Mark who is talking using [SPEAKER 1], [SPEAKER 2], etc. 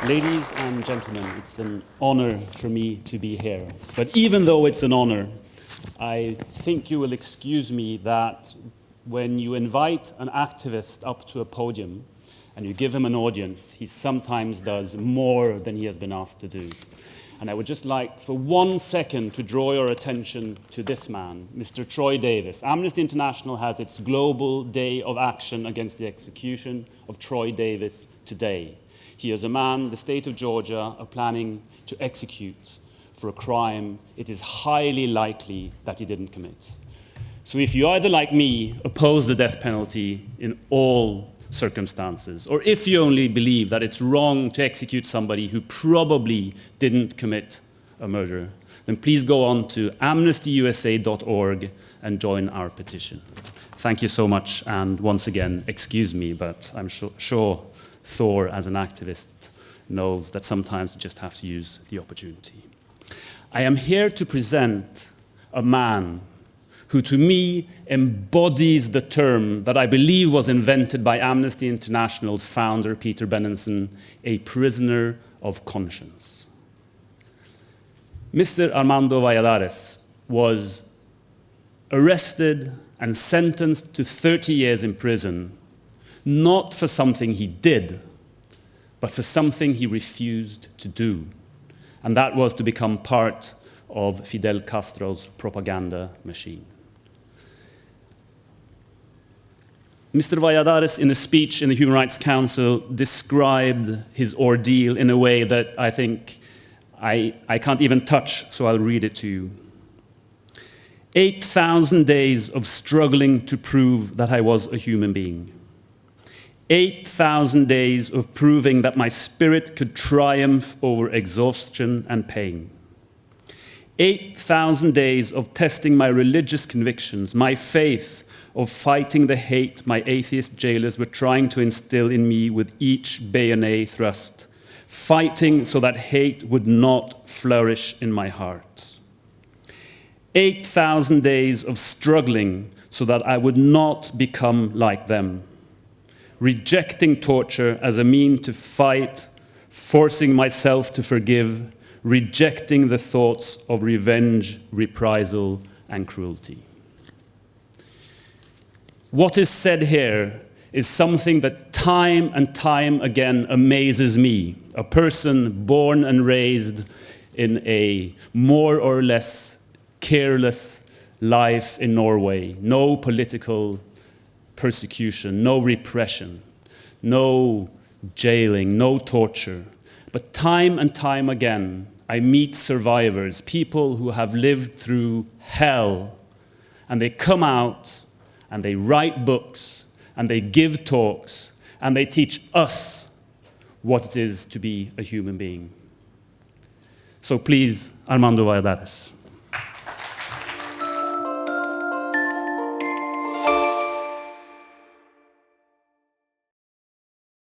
[SPEAKER 1] Ladies and gentlemen, it's an honor for me to be here. But even though it's an honor, I think you will excuse me that when you invite an activist up to a podium and you give him an audience, he sometimes does more than he has been asked to do. And I would just like for 1 second to draw your attention to this man, Mr. Troy Davis. Amnesty International has its global day of action against the execution of Troy Davis today. He is a man the state of Georgia are planning to execute for a crime it is highly likely that he didn't commit. So if you either, like me, oppose the death penalty in all circumstances, or if you only believe that it's wrong to execute somebody who probably didn't commit a murder, then please go on to amnestyusa.org and join our petition. Thank you so much, and once again, excuse me, but I'm sure Thor, as an activist, knows that sometimes you just have to use the opportunity. I am here to present a man who to me embodies the term that I believe was invented by Amnesty International's founder, Peter Benenson, a prisoner of conscience. Mr. Armando Valladares was arrested and sentenced to 30 years in prison, not for something he did, but for something he refused to do. And that was to become part of Fidel Castro's propaganda machine. Mr. Valladares, in a speech in the Human Rights Council, described his ordeal in a way that I think I can't even touch, so I'll read it to you. 8,000 days of struggling to prove that I was a human being. 8,000 days of proving that my spirit could triumph over exhaustion and pain. 8,000 days of testing my religious convictions, my faith, of fighting the hate my atheist jailers were trying to instill in me with each bayonet thrust, fighting so that hate would not flourish in my heart. 8,000 days of struggling so that I would not become like them, rejecting torture as a mean to fight, forcing myself to forgive, rejecting the thoughts of revenge, reprisal, and cruelty. What is said here is something that time and time again amazes me, a person born and raised in a more or less careless life in Norway, no political persecution, no repression, no jailing, no torture. But time and time again, I meet survivors, people who have lived through hell, and they come out and they write books and they give talks and they teach us what it is to be a human being. So please, Armando Valladares.